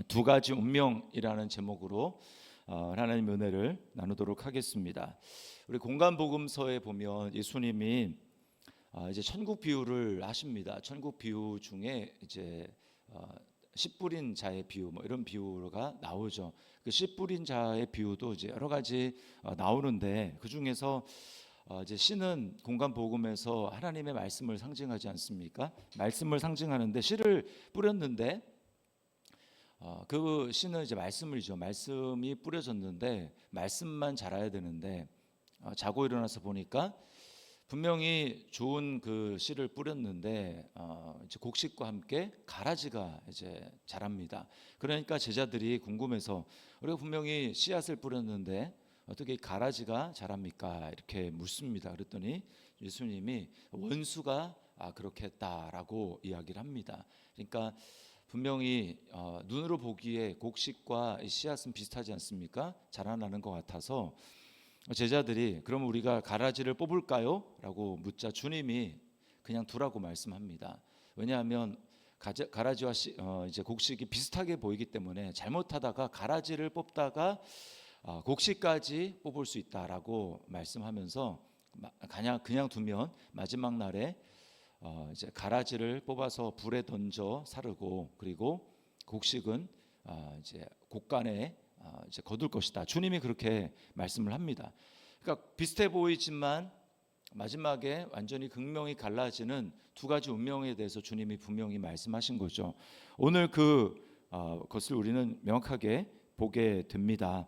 두 가지 운명이라는 제목으로 하나님의 은혜를 나누도록 하겠습니다. 우리 공간복음서에 보면 예수님이 이제 천국 비유를 하십니다. 천국 비유 중에 이제 씨 뿌린 자의 비유 뭐 이런 비유가 나오죠. 그 씨 뿌린 자의 비유도 이제 여러 가지 나오는데 그 중에서 이제 씨는 공간복음에서 하나님의 말씀을 상징하지 않습니까? 말씀을 상징하는데 씨를 뿌렸는데 그 씨는 이제 말씀이죠. 말씀이 뿌려졌는데 말씀만 자라야 되는데 자고 일어나서 보니까 분명히 좋은 그 씨를 뿌렸는데 이제 곡식과 함께 가라지가 이제 자랍니다. 그러니까 제자들이 궁금해서 우리가 분명히 씨앗을 뿌렸는데 어떻게 가라지가 자랍니까? 이렇게 묻습니다. 그랬더니 예수님이 원수가 그렇게 했다라고 이야기를 합니다. 그러니까 분명히 눈으로 보기에 곡식과 씨앗은 비슷하지 않습니까? 자라나는 것 같아서 제자들이 그럼 우리가 가라지를 뽑을까요? 라고 묻자 주님이 그냥 두라고 말씀합니다. 왜냐하면 가라지와 이제 곡식이 비슷하게 보이기 때문에 잘못하다가 가라지를 뽑다가 곡식까지 뽑을 수 있다라고 말씀하면서 그냥 두면 마지막 날에 이제 가라지를 뽑아서 불에 던져 사르고 그리고 곡식은 이제 곡간에 이제 거둘 것이다. 주님이 그렇게 말씀을 합니다. 그러니까 비슷해 보이지만 마지막에 완전히 극명히 갈라지는 두 가지 운명에 대해서 주님이 분명히 말씀하신 거죠. 오늘 그것을 우리는 명확하게 보게 됩니다.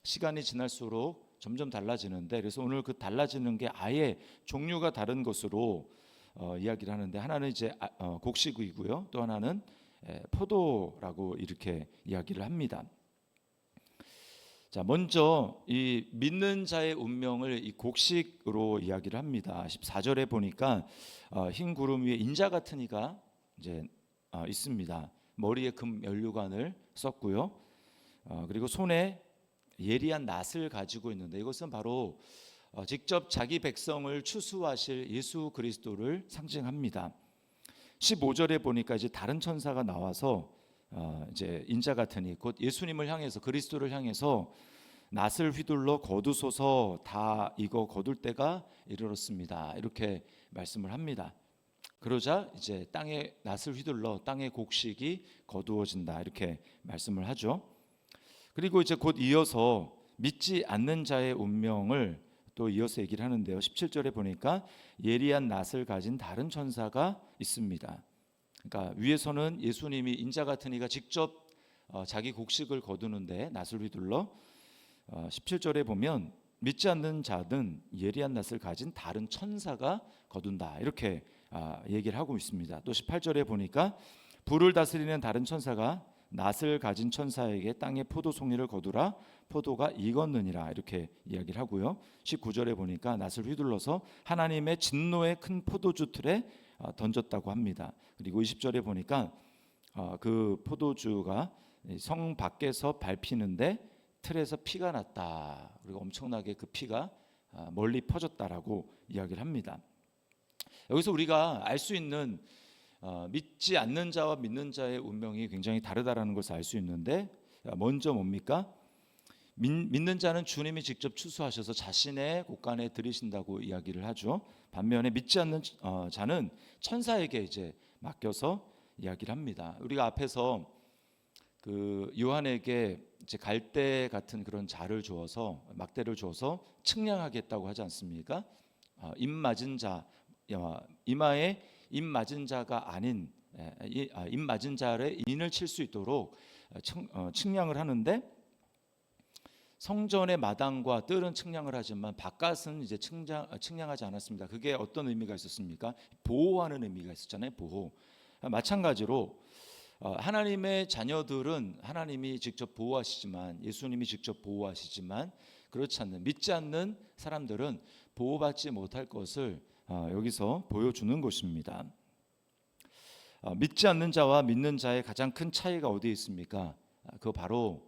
시간이 지날수록 점점 달라지는데 그래서 오늘 그 달라지는 게 아예 종류가 다른 것으로 이야기를 하는데 하나는 이제 곡식이고요. 또 하나는 포도라고 이렇게 이야기를 합니다. 자, 먼저 이 믿는 자의 운명을 이 곡식으로 이야기를 합니다. 14절에 보니까 흰 구름 위에 인자 같은 이가 이제 있습니다. 머리에 금 면류관을 썼고요. 그리고 손에 예리한 낫을 가지고 있는데 이것은 바로 직접 자기 백성을 추수하실 예수 그리스도를 상징합니다. 15절에 보니까 이제 다른 천사가 나와서 이제 인자 같으니 곧 예수님을 향해서 그리스도를 향해서 낫을 휘둘러 거두소서 다 이거 거둘 때가 이르렀습니다. 이렇게 말씀을 합니다. 그러자 이제 땅에 낫을 휘둘러 땅의 곡식이 거두어진다 이렇게 말씀을 하죠. 그리고 이제 곧 이어서 믿지 않는 자의 운명을 또 이어서 얘기를 하는데요. 17절에 보니까 예리한 낫을 가진 다른 천사가 있습니다. 그러니까 위에서는 예수님이 인자 같은 이가 직접 자기 곡식을 거두는데 낫을 휘둘러 17절에 보면 믿지 않는 자는 예리한 낫을 가진 다른 천사가 거둔다 이렇게 얘기를 하고 있습니다. 또 18절에 보니까 불을 다스리는 다른 천사가 낫을 가진 천사에게 땅의 포도송이를 거두라 포도가 익었느니라 이렇게 이야기를 하고요. 19절에 보니까 낫을 휘둘러서 하나님의 진노의 큰 포도주 틀에 던졌다고 합니다. 그리고 20절에 보니까 그 포도주가 성 밖에서 밟히는데 틀에서 피가 났다. 그리고 엄청나게 그 피가 멀리 퍼졌다라고 이야기를 합니다. 여기서 우리가 알 수 있는 믿지 않는 자와 믿는 자의 운명이 굉장히 다르다라는 것을 알 수 있는데 먼저 뭡니까? 믿는 자는 주님이 직접 추수하셔서 자신의 곳간에 들이신다고 이야기를 하죠. 반면에 믿지 않는 자는 천사에게 이제 맡겨서 이야기를 합니다. 우리가 앞에서 그 요한에게 이제 갈대 같은 그런 자를 주어서 막대를 주어서 측량하겠다고 하지 않습니까? 입 맞은 자, 이마에 입 맞은 자가 아닌 입 맞은 자의 인을 칠 수 있도록 측량을 하는데 성전의 마당과 뜰은 측량을 하지만 바깥은 이제 측량하지 않았습니다. 그게 어떤 의미가 있었습니까? 보호하는 의미가 있었잖아요. 보호. 마찬가지로 하나님의 자녀들은 하나님이 직접 보호하시지만 예수님이 직접 보호하시지만 그렇지 않는 믿지 않는 사람들은 보호받지 못할 것을 여기서 보여주는 것입니다. 믿지 않는 자와 믿는 자의 가장 큰 차이가 어디에 있습니까? 그거 바로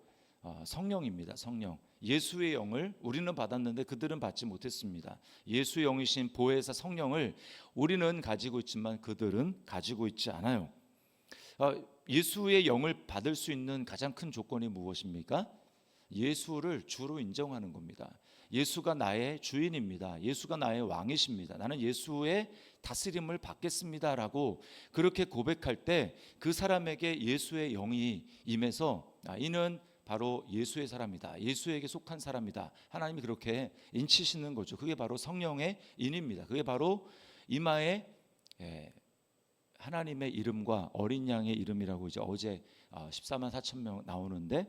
성령입니다. 성령. 예수의 영을 우리는 받았는데 그들은 받지 못했습니다. 예수의 영이신 보혜사 성령을 우리는 가지고 있지만 그들은 가지고 있지 않아요. 예수의 영을 받을 수 있는 가장 큰 조건이 무엇입니까? 예수를 주로 인정하는 겁니다. 예수가 나의 주인입니다. 예수가 나의 왕이십니다. 나는 예수의 다스림을 받겠습니다라고 그렇게 고백할 때 그 사람에게 예수의 영이 임해서 이는 바로 예수의 사람이다. 예수에게 속한 사람이다. 하나님이 그렇게 인치시는 거죠. 그게 바로 성령의 인입니다. 그게 바로 이마에 하나님의 이름과 어린 양의 이름이라고 이제 어제 14만 4천 명 나오는데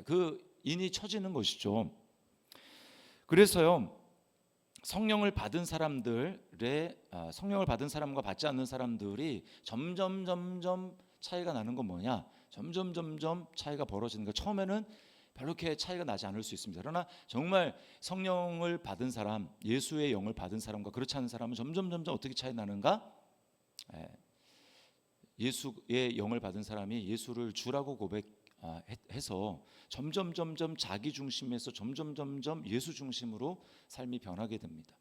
그 인이 쳐지는 것이죠. 그래서요, 성령을 받은 사람과 받지 않는 사람들이 점점 차이가 나는 건 뭐냐? 점점 차이가 벌어지는 거. 처음에는 별로 이렇게 차이가 나지 않을 수 있습니다. 그러나 정말 성령을 받은 사람, 예수의 영을 받은 사람과 그렇지 않은 사람은 점점 어떻게 차이 나는가? 예수의 영을 받은 사람이 예수를 주라고 고백해서 점점 자기 중심에서 점점 예수 중심으로 삶이 변하게 됩니다.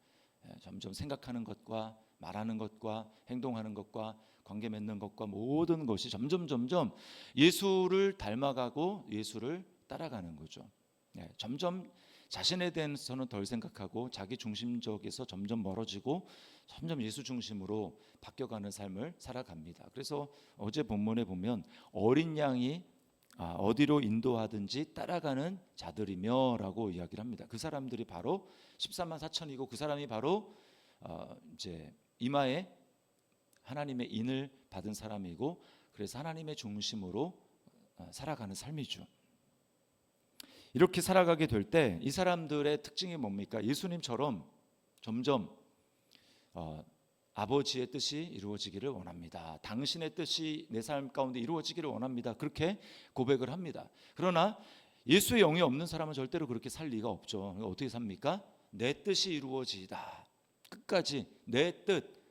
점점 생각하는 것과 말하는 것과 행동하는 것과 관계 맺는 것과 모든 것이 점점 예수를 닮아가고 예수를 따라가는 거죠. 점점 자신에 대해서는 덜 생각하고 자기 중심적에서 점점 멀어지고 점점 예수 중심으로 바뀌어가는 삶을 살아갑니다. 그래서 어제 본문에 보면 어린 양이 어디로 인도하든지 따라가는 자들이며라고 이야기를 합니다. 그 사람들이 바로 14만 4천이고 그 사람이 바로 이제 이마에 하나님의 인을 받은 사람이고 그래서 하나님의 중심으로 살아가는 삶이죠. 이렇게 살아가게 될 때 이 사람들의 특징이 뭡니까? 예수님처럼 점점 아버지의 뜻이 이루어지기를 원합니다. 당신의 뜻이 내 삶 가운데 이루어지기를 원합니다. 그렇게 고백을 합니다. 그러나 예수의 영이 없는 사람은 절대로 그렇게 살 리가 없죠. 어떻게 삽니까? 내 뜻이 이루어지다. 끝까지 내 뜻,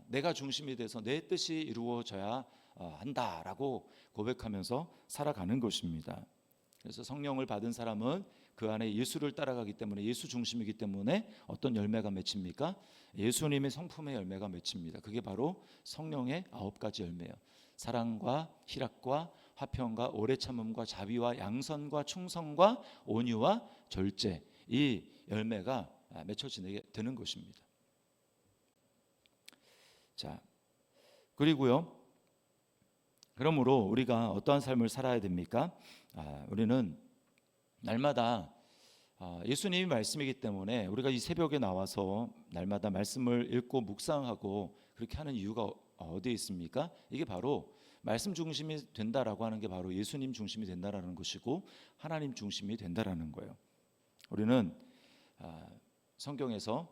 내가 중심이 돼서 내 뜻이 이루어져야 한다라고 고백하면서 살아가는 것입니다. 그래서 성령을 받은 사람은 그 안에 예수를 따라가기 때문에 예수 중심이기 때문에 어떤 열매가 맺힙니까? 예수님의 성품의 열매가 맺힙니다. 그게 바로 성령의 9가지 열매예요. 사랑과 희락과 화평과 오래 참음과 자비와 양선과 충성과 온유와 절제, 이 열매가 맺혀지게 되는 것입니다. 자, 그리고요, 그러므로 우리가 어떠한 삶을 살아야 됩니까? 우리는 날마다 예수님이 말씀이기 때문에 우리가 이 새벽에 나와서 날마다 말씀을 읽고 묵상하고 그렇게 하는 이유가 어디에 있습니까? 이게 바로 말씀 중심이 된다라고 하는 게 바로 예수님 중심이 된다라는 것이고 하나님 중심이 된다라는 거예요. 우리는 성경에서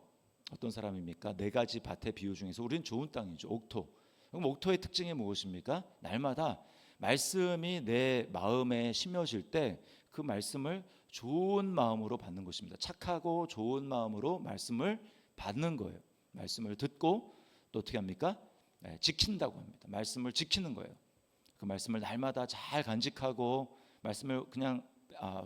어떤 사람입니까? 4가지 밭의 비유 중에서 우리는 좋은 땅이죠. 옥토. 그럼 옥토의 특징이 무엇입니까? 날마다 말씀이 내 마음에 심어질 때 그 말씀을 좋은 마음으로 받는 것입니다. 착하고 좋은 마음으로 말씀을 받는 거예요. 말씀을 듣고 또 어떻게 합니까? 지킨다고 합니다. 말씀을 지키는 거예요. 그 말씀을 날마다 잘 간직하고 말씀을 그냥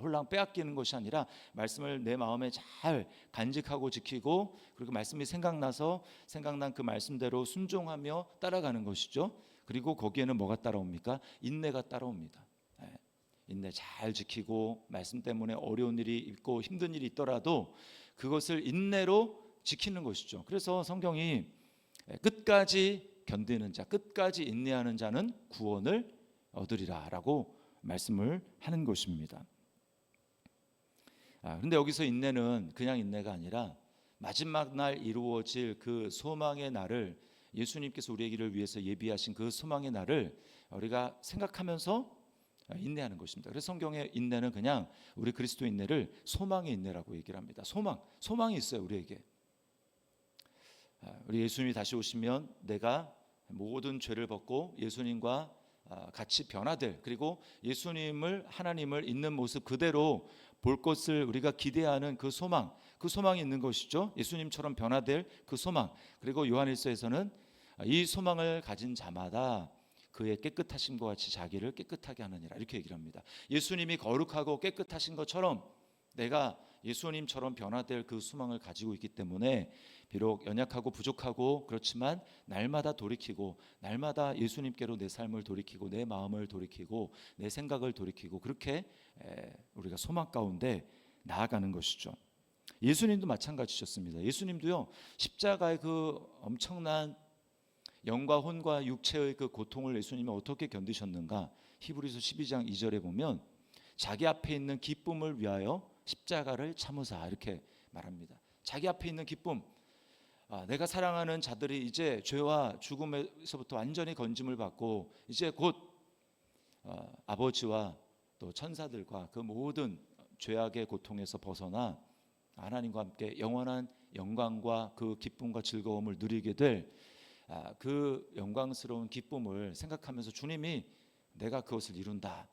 홀랑 빼앗기는 것이 아니라 말씀을 내 마음에 잘 간직하고 지키고 그리고 말씀이 생각난 그 말씀대로 순종하며 따라가는 것이죠. 그리고 거기에는 뭐가 따라옵니까? 인내가 따라옵니다. 인내 잘 지키고 말씀 때문에 어려운 일이 있고 힘든 일이 있더라도 그것을 인내로 지키는 것이죠. 그래서 성경이 끝까지 견디는 자, 끝까지 인내하는 자는 구원을 얻으리라라고 말씀을 하는 것입니다. 그런데 여기서 인내는 그냥 인내가 아니라 마지막 날 이루어질 그 소망의 날을 예수님께서 우리에게 위해서 예비하신 그 소망의 날을 우리가 생각하면서 인내하는 것입니다. 그래서 성경의 인내는 그냥 우리 그리스도 인내를 소망의 인내라고 얘기를 합니다. 소망이 있어요 우리에게. 우리 예수님이 다시 오시면 내가 모든 죄를 벗고 예수님과 같이 변화될 그리고 예수님을 하나님을 있는 모습 그대로 볼 것을 우리가 기대하는 그 소망이 있는 것이죠. 예수님처럼 변화될 그 소망. 그리고 요한일서에서는 이 소망을 가진 자마다 그의 깨끗하심과 같이 자기를 깨끗하게 하느니라 이렇게 얘기를 합니다. 예수님이 거룩하고 깨끗하신 것처럼 내가 예수님처럼 변화될 그 소망을 가지고 있기 때문에 비록 연약하고 부족하고 그렇지만 날마다 돌이키고 날마다 예수님께로 내 삶을 돌이키고 내 마음을 돌이키고 내 생각을 돌이키고 그렇게 우리가 소망 가운데 나아가는 것이죠. 예수님도 마찬가지셨습니다. 예수님도요, 십자가의 그 엄청난 영과 혼과 육체의 그 고통을 예수님이 어떻게 견디셨는가? 히브리서 12장 2절에 보면 자기 앞에 있는 기쁨을 위하여 십자가를 참으사 이렇게 말합니다. 자기 앞에 있는 기쁨, 내가 사랑하는 자들이 이제 죄와 죽음에서부터 완전히 건짐을 받고 이제 곧 아버지와 또 천사들과 그 모든 죄악의 고통에서 벗어나 하나님과 함께 영원한 영광과 그 기쁨과 즐거움을 누리게 될 그 영광스러운 기쁨을 생각하면서 주님이 내가 그것을 이룬다,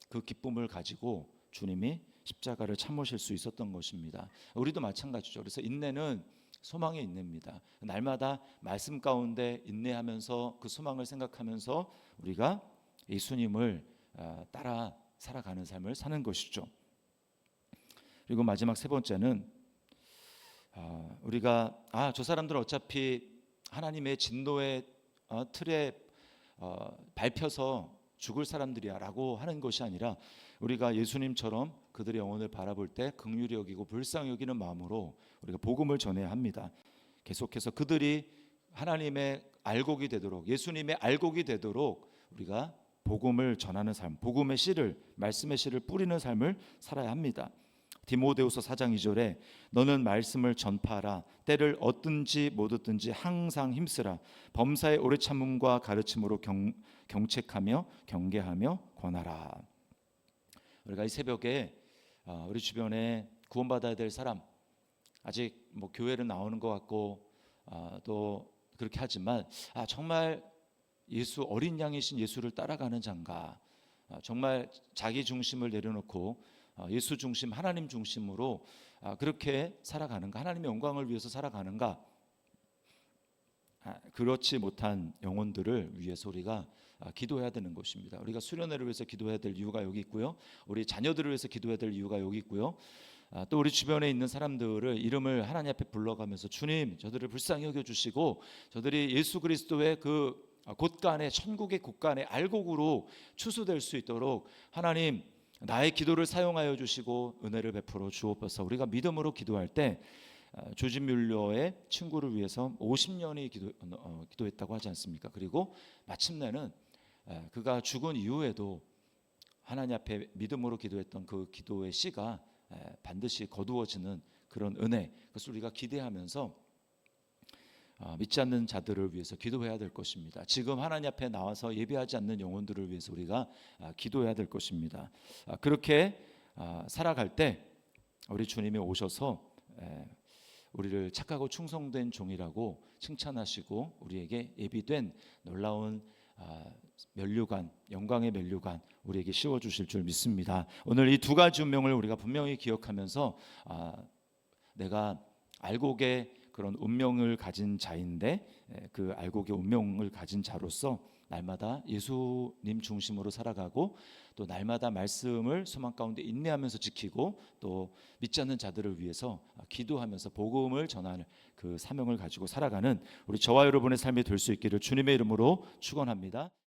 그 기쁨을 가지고 주님이 십자가를 참으실 수 있었던 것입니다. 우리도 마찬가지죠. 그래서 인내는 소망의 인내입니다. 날마다 말씀 가운데 인내하면서 그 소망을 생각하면서 우리가 예수님을 따라 살아가는 삶을 사는 것이죠. 그리고 마지막 세 번째는 우리가 저 사람들은 어차피 하나님의 진노의 틀에 밟혀서 죽을 사람들이야 라고 하는 것이 아니라 우리가 예수님처럼 그들의 영혼을 바라볼 때 긍휼히 여기고 불쌍히 여기는 마음으로 우리가 복음을 전해야 합니다. 계속해서 그들이 하나님의 알곡이 되도록, 예수님의 알곡이 되도록 우리가 복음을 전하는 삶, 복음의 씨를, 말씀의 씨를 뿌리는 삶을 살아야 합니다. 디모데후서 4장 2절에 너는 말씀을 전파하라. 때를 얻든지 못 얻든지 항상 힘쓰라. 범사의 오래 참음과 가르침으로 경책하며 경계하며 권하라. 우리가 이 새벽에 우리 주변에 구원받아야 될 사람, 아직 뭐 교회를 나오는 것 같고 또 그렇게 하지만 정말 예수 어린 양이신 예수를 따라가는 자인가, 정말 자기 중심을 내려놓고 예수 중심, 하나님 중심으로 그렇게 살아가는가, 하나님의 영광을 위해서 살아가는가. 그렇지 못한 영혼들을 위해서 우리가 기도해야 되는 것입니다. 우리가 수련회를 위해서 기도해야 될 이유가 여기 있고요, 우리 자녀들을 위해서 기도해야 될 이유가 여기 있고요, 또 우리 주변에 있는 사람들을 이름을 하나님 앞에 불러가면서 주님 저들을 불쌍히 여겨주시고 저들이 예수 그리스도의 그 곳간에, 천국의 곳간에 알곡으로 추수될 수 있도록 하나님 나의 기도를 사용하여 주시고 은혜를 베풀어 주옵소서. 우리가 믿음으로 기도할 때 조지 뮬러의 친구를 위해서 50년이 기도했다고 하지 않습니까? 그리고 마침내는 그가 죽은 이후에도 하나님 앞에 믿음으로 기도했던 그 기도의 씨가 반드시 거두어지는 그런 은혜, 그것을 우리가 기대하면서 믿지 않는 자들을 위해서 기도해야 될 것입니다. 지금 하나님 앞에 나와서 예배하지 않는 영혼들을 위해서 우리가 기도해야 될 것입니다. 그렇게 살아갈 때 우리 주님이 오셔서 우리를 착하고 충성된 종이라고 칭찬하시고 우리에게 예비된 놀라운 면류관, 영광의 면류관 우리에게 씌워주실 줄 믿습니다. 오늘 이 두 가지 운명을 우리가 분명히 기억하면서 내가 알곡의 그런 운명을 가진 자인데 그 알곡의 운명을 가진 자로서 날마다 예수님 중심으로 살아가고 또 날마다 말씀을 소망 가운데 인내하면서 지키고 또 믿지 않는 자들을 위해서 기도하면서 복음을 전하는 그 사명을 가지고 살아가는 우리 저와 여러분의 삶이 될 수 있기를 주님의 이름으로 축원합니다.